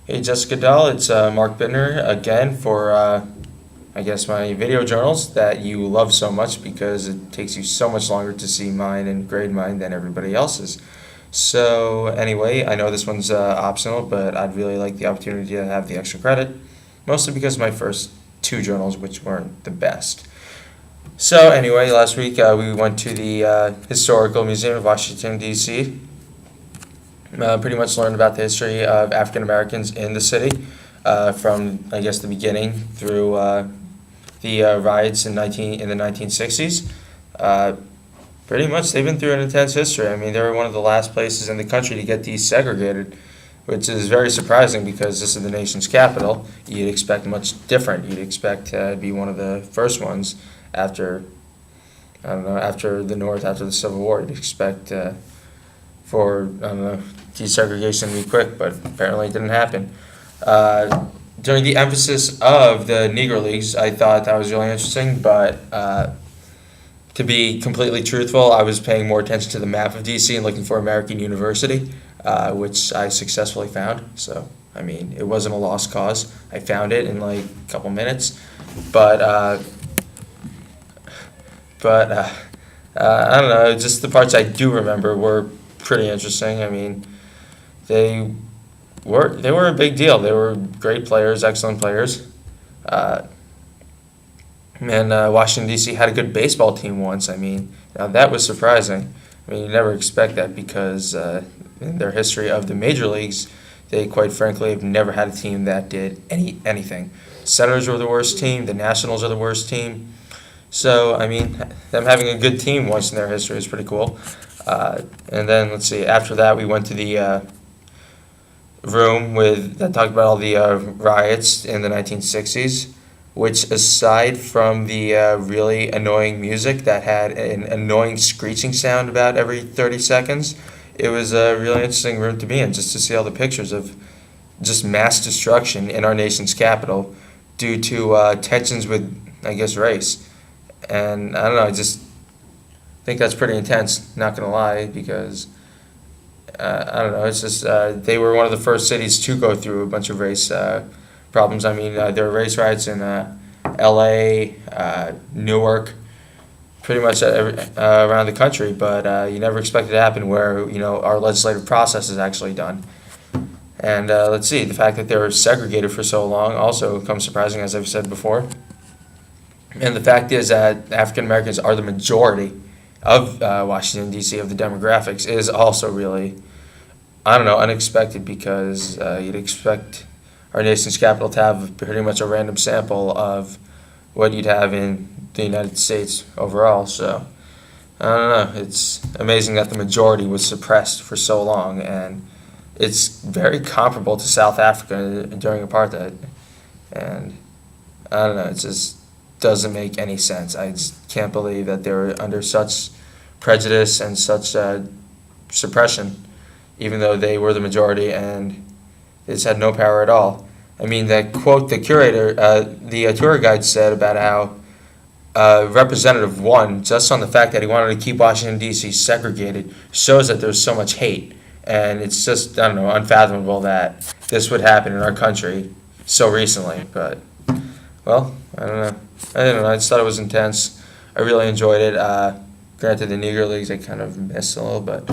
Hey Jessica Dahl, it's Mark Bittner again for I guess my video journals that you love so much because it takes you so much longer to see mine and grade mine than everybody else's. So anyway, I know this one's optional, but I'd really like the opportunity to have the extra credit, mostly because of my first two journals, which weren't the best. So anyway, last week we went to the Historical Museum of Washington, D.C. Pretty much learned about the history of African Americans in the city from, I guess, the beginning through the riots in the 1960s. Uh, Pretty much, they've been through an intense history. I mean, they were one of the last places in the country to get desegregated, which is very surprising because this is the nation's capital. You'd expect much different. You'd expect to be one of the first ones after, I don't know, after the North, after the Civil War. You'd expect for, I don't know, desegregation to be quick, but apparently it didn't happen. During the emphasis of the Negro Leagues, I thought that was really interesting, but to be completely truthful, I was paying more attention to the map of DC and looking for American University, which I successfully found. So, I mean, it wasn't a lost cause. I found it in like a couple minutes, but I don't know. Just the parts I do remember were pretty interesting. I mean, they they were a big deal. They were great players, excellent players. Uh, and Washington D.C. had a good baseball team once. I mean, now that was surprising. I mean, you never expect that because in their history of the major leagues, they quite frankly have never had a team that did anything. Senators were the worst team. The Nationals are the worst team. So I mean, them having a good team once in their history is pretty cool. And then let's see. After that, we went to the room with that talked about all the riots in the 1960s, which aside from the really annoying music that had an annoying screeching sound about every 30 seconds, it was a really interesting room to be in just to see all the pictures of just mass destruction in our nation's capital due to tensions with, I guess, race. And I don't know, I just think that's pretty intense, not gonna lie, because I don't know. It's just they were one of the first cities to go through a bunch of race problems. I mean, there were race riots in L.A., Newark, pretty much around the country. But you never expect it to happen where our legislative process is actually done. And let's see, the fact that they were segregated for so long also comes surprising, as I've said before. And the fact is that African Americans are the majority of Washington, D.C., of the demographics is also really, I don't know, unexpected because you'd expect our nation's capital to have pretty much a random sample of what you'd have in the United States overall. So, I don't know, it's amazing that the majority was suppressed for so long, and it's very comparable to South Africa during apartheid. And I don't know, it just doesn't make any sense. I just can't believe that they were under such prejudice and such suppression, even though they were the majority and they just had no power at all. I mean, that quote the curator, the tour guide said about how Representative won just on the fact that he wanted to keep Washington, D.C. segregated shows that there's so much hate. And it's just, I don't know, unfathomable that this would happen in our country so recently. But, well, I don't know. I just thought it was intense. I really enjoyed it. Granted, the Negro Leagues I kind of missed a little, but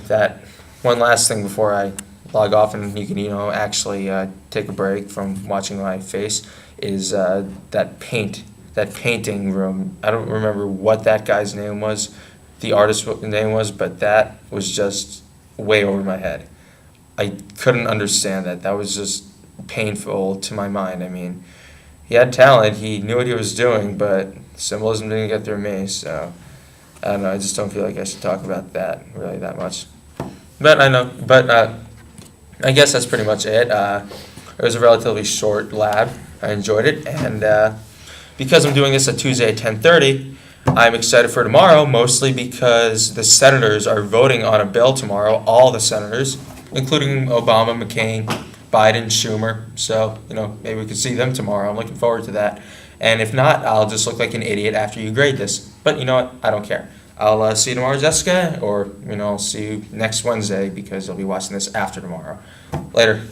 that one last thing before I log off and you can actually take a break from watching my face is that painting room. I don't remember what that guy's name was, the artist's name was, but that was just way over my head. I couldn't understand that. That was just painful to my mind. I mean, he had talent, he knew what he was doing, but symbolism didn't get through me, so I don't know, I just don't feel like I should talk about that really that much. But I guess that's pretty much it. It was a relatively short lab. I enjoyed it, and because I'm doing this at Tuesday at 10:30, I'm excited for tomorrow, mostly because the senators are voting on a bill tomorrow, all the senators, including Obama, McCain, Biden, Schumer. So, maybe we could see them tomorrow. I'm looking forward to that. And if not, I'll just look like an idiot after you grade this. But you know what? I don't care. I'll see you tomorrow, Jessica, or I'll see you next Wednesday because you'll be watching this after tomorrow. Later.